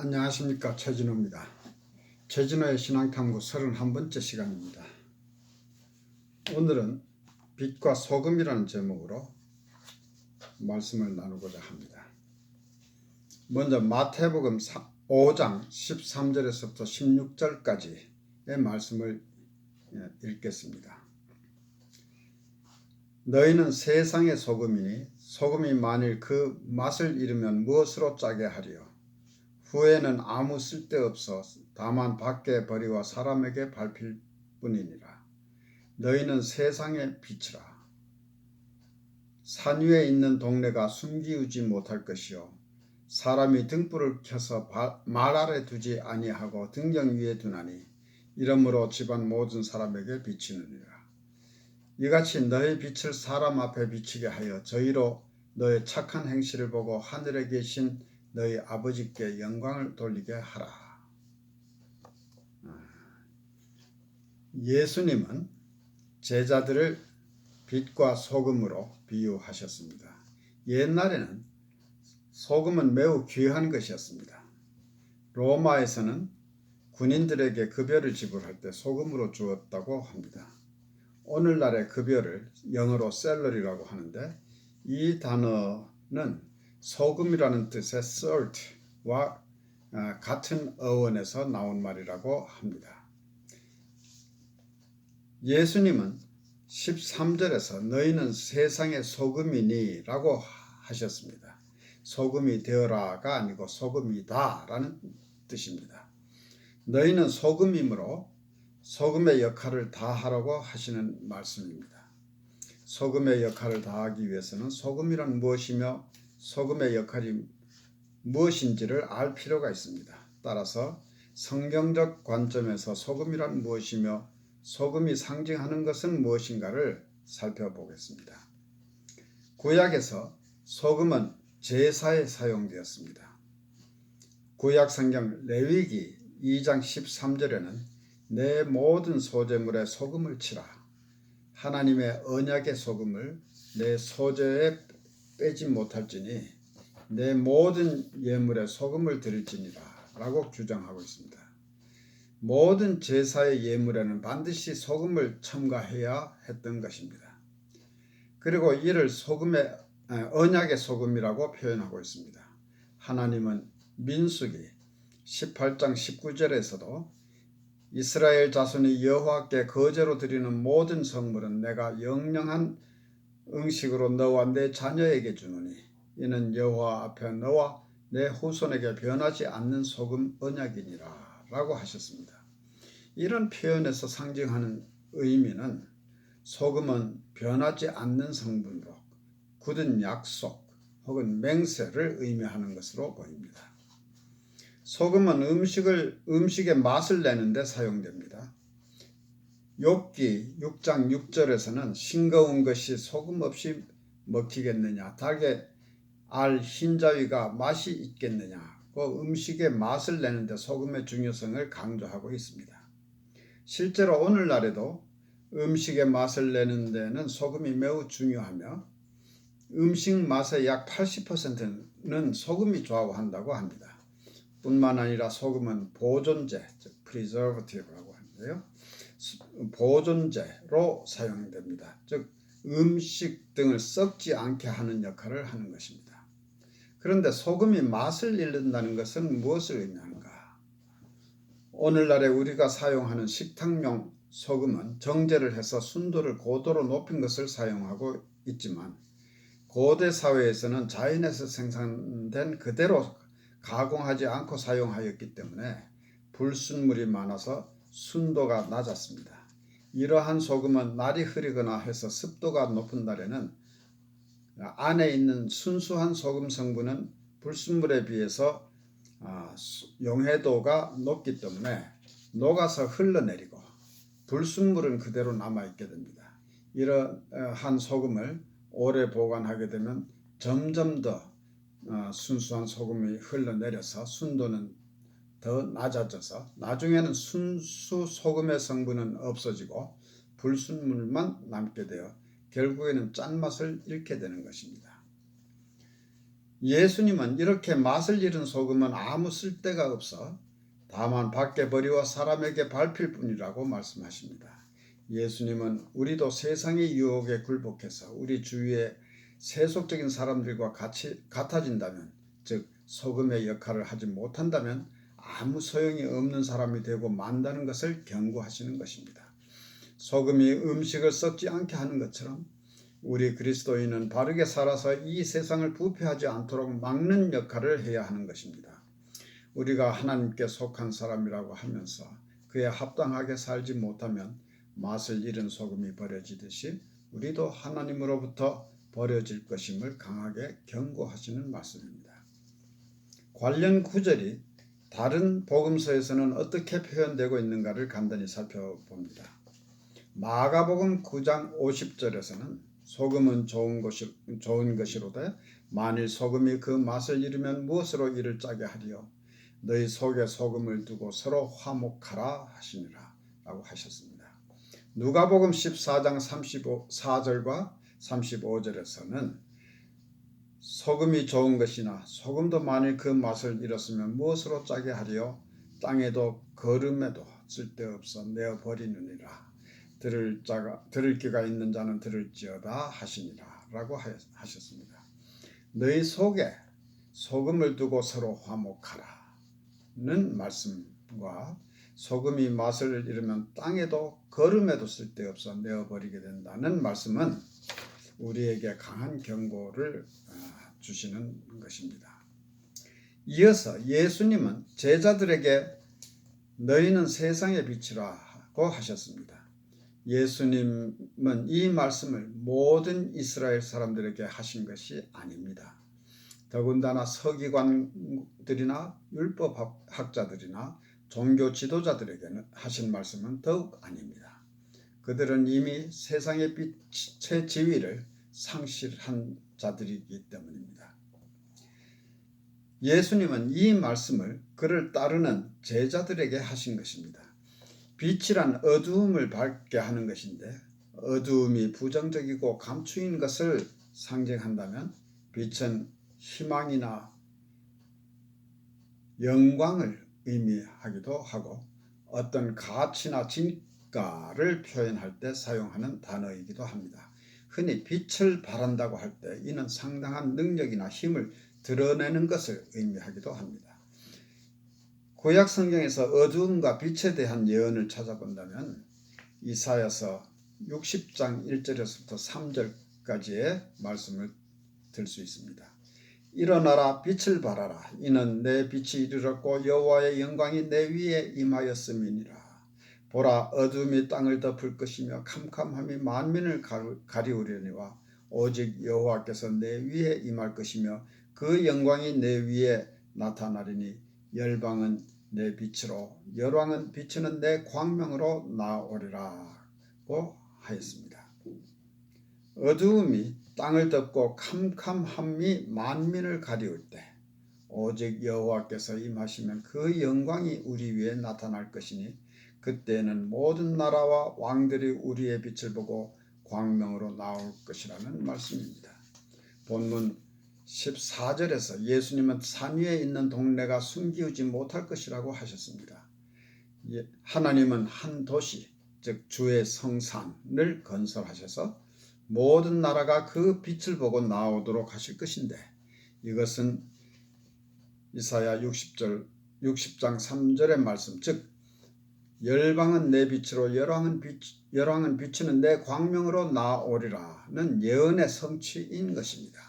안녕하십니까, 최진호입니다. 최진호의 신앙탐구 31번째 시간입니다. 오늘은 빛과 소금이라는 제목으로 말씀을 나누고자 합니다. 먼저 마태복음 5장 13절에서부터 16절까지의 말씀을 읽겠습니다. 너희는 세상의 소금이니 소금이 만일 그 맛을 잃으면 무엇으로 짜게 하리요? 후에는 아무 쓸데없어 다만 밖에 버리와 사람에게 밟힐 뿐이니라. 너희는 세상의 빛이라. 산 위에 있는 동네가 숨기우지 못할 것이요 사람이 등불을 켜서 말 아래 두지 아니하고 등경 위에 두나니 이러므로 집안 모든 사람에게 비치느니라. 이같이 너희 빛을 사람 앞에 비치게 하여 저희로 너의 착한 행실을 보고 하늘에 계신 너희 아버지께 영광을 돌리게 하라. 예수님은 제자들을 빛과 소금으로 비유하셨습니다. 옛날에는 소금은 매우 귀한 것이었습니다. 로마에서는 군인들에게 급여를 지불할 때 소금으로 주었다고 합니다. 오늘날의 급여를 영어로 셀러리라고 하는데 이 단어는 소금이라는 뜻의 salt와 같은 어원에서 나온 말이라고 합니다. 예수님은 13절에서 너희는 세상의 소금이니 라고 하셨습니다. 소금이 되어라가 아니고 소금이다 라는 뜻입니다. 너희는 소금이므로 소금의 역할을 다하라고 하시는 말씀입니다. 소금의 역할을 다하기 위해서는 소금이란 무엇이며 소금의 역할이 무엇인지를 알 필요가 있습니다. 따라서 성경적 관점에서 소금이란 무엇이며 소금이 상징하는 것은 무엇인가를 살펴보겠습니다. 구약에서 소금은 제사에 사용되었습니다. 구약 성경 레위기 2장 13절에는 내 모든 소제물에 소금을 치라. 하나님의 언약의 소금을 내 소제에 빼지 못할지니 내 모든 예물에 소금을 드릴지니라 라고 규정하고 있습니다. 모든 제사의 예물에는 반드시 소금을 첨가해야 했던 것입니다. 그리고 이를 언약의 소금이라고 표현하고 있습니다. 하나님은 민수기 18장 19절에서도 이스라엘 자손이 여호와께 거제로 드리는 모든 성물은 내가 영영한 음식으로 너와 내 자녀에게 주노니 이는 여호와 앞에 너와 내 후손에게 변하지 않는 소금 언약이니라 라고 하셨습니다. 이런 표현에서 상징하는 의미는 소금은 변하지 않는 성분으로 굳은 약속 혹은 맹세를 의미하는 것으로 보입니다. 소금은 음식의 맛을 내는 데 사용됩니다. 욥기 6장 6절에서는 싱거운 것이 소금 없이 먹히겠느냐, 닭의 알 흰자위가 맛이 있겠느냐고 음식의 맛을 내는 데 소금의 중요성을 강조하고 있습니다. 실제로 오늘날에도 음식의 맛을 내는 데는 소금이 매우 중요하며 음식 맛의 약 80%는 소금이 좌우한다고 합니다. 뿐만 아니라 소금은 보존제, 즉 preservative라고 하는데요. 보존제로 사용됩니다. 즉 음식 등을 썩지 않게 하는 역할을 하는 것입니다. 그런데 소금이 맛을 잃는다는 것은 무엇을 의미하는가? 오늘날에 우리가 사용하는 식탁용 소금은 정제를 해서 순도를 고도로 높인 것을 사용하고 있지만 고대 사회에서는 자연에서 생산된 그대로 가공하지 않고 사용하였기 때문에 불순물이 많아서 순도가 낮았습니다. 이러한 소금은 날이 흐리거나 해서 습도가 높은 날에는 안에 있는 순수한 소금 성분은 불순물에 비해서 용해도가 높기 때문에 녹아서 흘러내리고 불순물은 그대로 남아있게 됩니다. 이러한 소금을 오래 보관하게 되면 점점 더 순수한 소금이 흘러내려서 순도는 더 낮아져서 나중에는 순수 소금의 성분은 없어지고 불순물만 남게 되어 결국에는 짠맛을 잃게 되는 것입니다. 예수님은 이렇게 맛을 잃은 소금은 아무 쓸데가 없어 다만 밖에 버리워 사람에게 밟힐 뿐이라고 말씀하십니다. 예수님은 우리도 세상의 유혹에 굴복해서 우리 주위의 세속적인 사람들과 같아진다면, 즉 소금의 역할을 하지 못한다면 아무 소용이 없는 사람이 되고 만다는 것을 경고하시는 것입니다. 소금이 음식을 썩지 않게 하는 것처럼 우리 그리스도인은 바르게 살아서 이 세상을 부패하지 않도록 막는 역할을 해야 하는 것입니다. 우리가 하나님께 속한 사람이라고 하면서 그에 합당하게 살지 못하면 맛을 잃은 소금이 버려지듯이 우리도 하나님으로부터 버려질 것임을 강하게 경고하시는 말씀입니다. 관련 구절이 다른 복음서에서는 어떻게 표현되고 있는가를 간단히 살펴봅니다. 마가복음 9장 50절에서는 소금은 좋은 것이로되 만일 소금이 그 맛을 잃으면 무엇으로 이를 짜게 하리요? 너희 속에 소금을 두고 서로 화목하라 하시니라 라고 하셨습니다. 누가복음 14장 34절과 35절에서는 소금이 좋은 것이나 소금도 만일 그 맛을 잃었으면 무엇으로 짜게 하리요? 땅에도 거름에도 쓸데없어 내어버리느니라. 들을 귀가 있는 자는 들을지어다 하시니라 라고 하셨습니다. 너희 속에 소금을 두고 서로 화목하라 는 말씀과 소금이 맛을 잃으면 땅에도 거름에도 쓸데없어 내어버리게 된다는 말씀은 우리에게 강한 경고를 주시는 것입니다. 이어서 예수님은 제자들에게 너희는 세상의 빛이라고 하셨습니다. 예수님은 이 말씀을 모든 이스라엘 사람들에게 하신 것이 아닙니다. 더군다나 서기관들이나 율법학자들이나 종교 지도자들에게는 하신 말씀은 더욱 아닙니다. 그들은 이미 세상의 빛의 지위를 상실한 자들이기 때문입니다. 예수님은 이 말씀을 그를 따르는 제자들에게 하신 것입니다. 빛이란 어두움을 밝게 하는 것인데 어두움이 부정적이고 감추인 것을 상징한다면 빛은 희망이나 영광을 의미하기도 하고 어떤 가치나 진가를 표현할 때 사용하는 단어이기도 합니다. 흔히 빛을 발한다고 할 때 이는 상당한 능력이나 힘을 드러내는 것을 의미하기도 합니다. 구약 성경에서 어두움과 빛에 대한 예언을 찾아본다면 이사야서 60장 1절에서부터 3절까지의 말씀을 들 수 있습니다. 일어나라 빛을 발하라 이는 내 빛이 이르렀고 여호와의 영광이 내 위에 임하였음이니라. 보라 어둠이 땅을 덮을 것이며 캄캄함이 만민을 가리우려니와 오직 여호와께서 내 위에 임할 것이며 그 영광이 내 위에 나타나리니 열방은 내 빛으로 열왕은 비추는 내 광명으로 나오리라고 하였습니다. 어두움이 땅을 덮고 캄캄함이 만민을 가리울 때 오직 여호와께서 임하시면 그 영광이 우리 위에 나타날 것이니 그때는 모든 나라와 왕들이 우리의 빛을 보고 광명으로 나올 것이라는 말씀입니다. 본문 14절에서 예수님은 산 위에 있는 동네가 숨기우지 못할 것이라고 하셨습니다. 하나님은 한 도시, 즉 주의 성산을 건설하셔서 모든 나라가 그 빛을 보고 나오도록 하실 것인데 이것은 이사야 60장 3절의 말씀, 즉 열방은 내 빛으로 열왕은 비추는 내 광명으로 나오리라는 예언의 성취인 것입니다.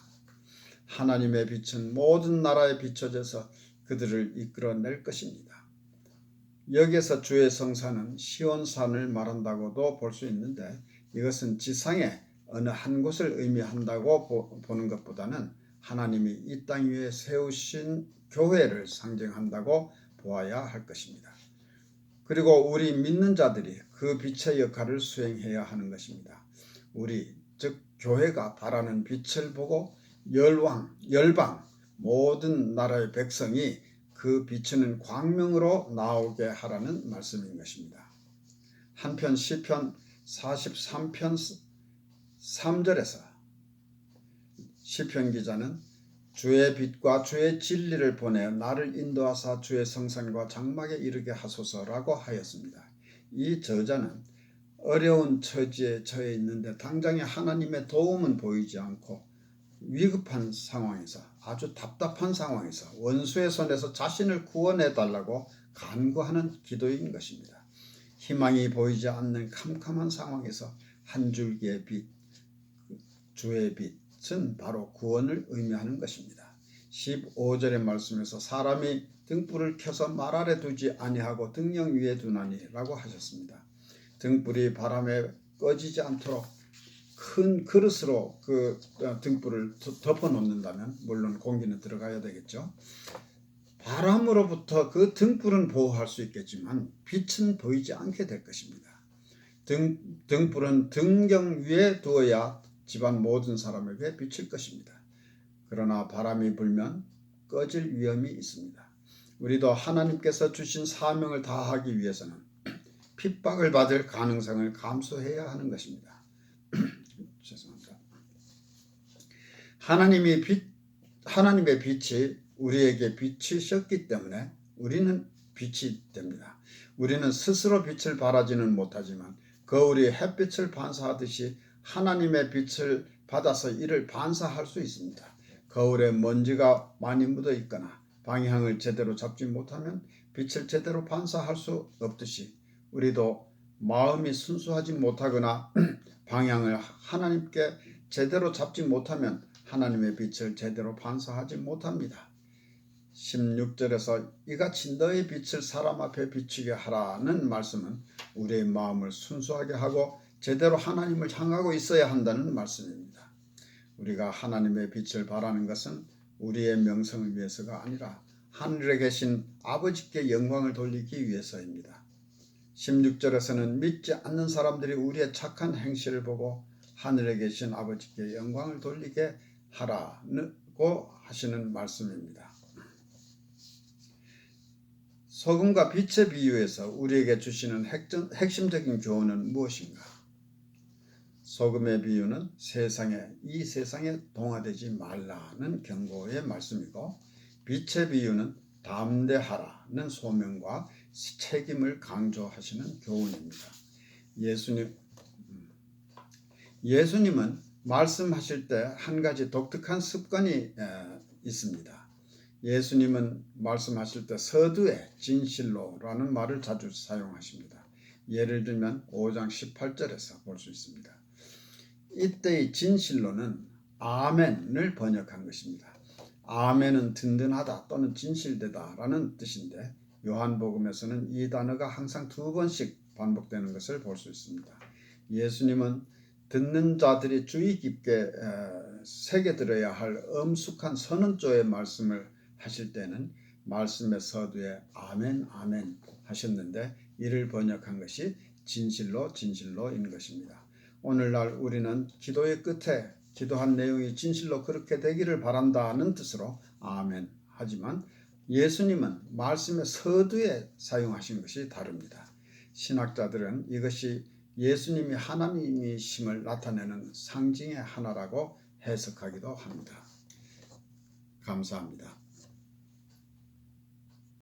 하나님의 빛은 모든 나라에 비춰져서 그들을 이끌어낼 것입니다. 여기에서 주의 성산은 시온산을 말한다고도 볼 수 있는데 이것은 지상의 어느 한 곳을 의미한다고 보는 것보다는 하나님이 이 땅 위에 세우신 교회를 상징한다고 보아야 할 것입니다. 그리고 우리 믿는 자들이 그 빛의 역할을 수행해야 하는 것입니다. 우리 즉 교회가 바라는 빛을 보고 열방 모든 나라의 백성이 그 비추는 광명으로 나오게 하라는 말씀인 것입니다. 한편 시편 43편 3절에서 시편 기자는 주의 빛과 주의 진리를 보내 나를 인도하사 주의 성산과 장막에 이르게 하소서라고 하였습니다. 이 저자는 어려운 처지에 처해 있는데 당장에 하나님의 도움은 보이지 않고 위급한 상황에서, 아주 답답한 상황에서 원수의 손에서 자신을 구원해 달라고 간구하는 기도인 것입니다. 희망이 보이지 않는 캄캄한 상황에서 한 줄기의 빛, 주의 빛은 바로 구원을 의미하는 것입니다. 15절의 말씀에서 사람이 등불을 켜서 말 아래 두지 아니하고 등령 위에 두나니 라고 하셨습니다. 등불이 바람에 꺼지지 않도록 큰 그릇으로 그 등불을 덮어 놓는다면 물론 공기는 들어가야 되겠죠. 바람으로부터 그 등불은 보호할 수 있겠지만 빛은 보이지 않게 될 것입니다. 등불은 등경 위에 두어야 집안 모든 사람에게 비칠 것입니다. 그러나 바람이 불면 꺼질 위험이 있습니다. 우리도 하나님께서 주신 사명을 다하기 위해서는 핍박을 받을 가능성을 감수해야 하는 것입니다. 죄송합니다. 하나님의 빛이 우리에게 비치셨기 때문에 우리는 빛이 됩니다. 우리는 스스로 빛을 발하지는 못하지만 거울이 햇빛을 반사하듯이 하나님의 빛을 받아서 이를 반사할 수 있습니다. 거울에 먼지가 많이 묻어 있거나 방향을 제대로 잡지 못하면 빛을 제대로 반사할 수 없듯이 우리도 마음이 순수하지 못하거나 방향을 하나님께 제대로 잡지 못하면 하나님의 빛을 제대로 반사하지 못합니다. 16절에서 이같이 너의 빛을 사람 앞에 비추게 하라는 말씀은 우리의 마음을 순수하게 하고 제대로 하나님을 향하고 있어야 한다는 말씀입니다. 우리가 하나님의 빛을 발하는 것은 우리의 명성을 위해서가 아니라 하늘에 계신 아버지께 영광을 돌리기 위해서입니다. 16절에서는 믿지 않는 사람들이 우리의 착한 행실을 보고 하늘에 계신 아버지께 영광을 돌리게 하라고 하시는 말씀입니다. 소금과 빛의 비유에서 우리에게 주시는 핵심적인 교훈은 무엇인가? 소금의 비유는 이 세상에 동화되지 말라는 경고의 말씀이고, 빛의 비유는 담대하라는 소명과 책임을 강조하시는 교훈입니다. 예수님은 말씀하실 때 한 가지 독특한 습관이 있습니다. 예수님은 말씀하실 때 서두에 진실로라는 말을 자주 사용하십니다. 예를 들면 5장 18절에서 볼 수 있습니다. 이때의 진실로는 아멘을 번역한 것입니다. 아멘은 든든하다 또는 진실되다 라는 뜻인데 요한복음에서는 이 단어가 항상 2번씩 반복되는 것을 볼 수 있습니다. 예수님은 듣는 자들이 주의 깊게 새겨들어야 할 엄숙한 선언조의 말씀을 하실 때는 말씀의 서두에 아멘 아멘 하셨는데 이를 번역한 것이 진실로인 것입니다. 오늘날 우리는 기도의 끝에 기도한 내용이 진실로 그렇게 되기를 바란다는 뜻으로 아멘 하지만 예수님은 말씀의 서두에 사용하신 것이 다릅니다. 신학자들은 이것이 예수님이 하나님이심을 나타내는 상징의 하나라고 해석하기도 합니다. 감사합니다.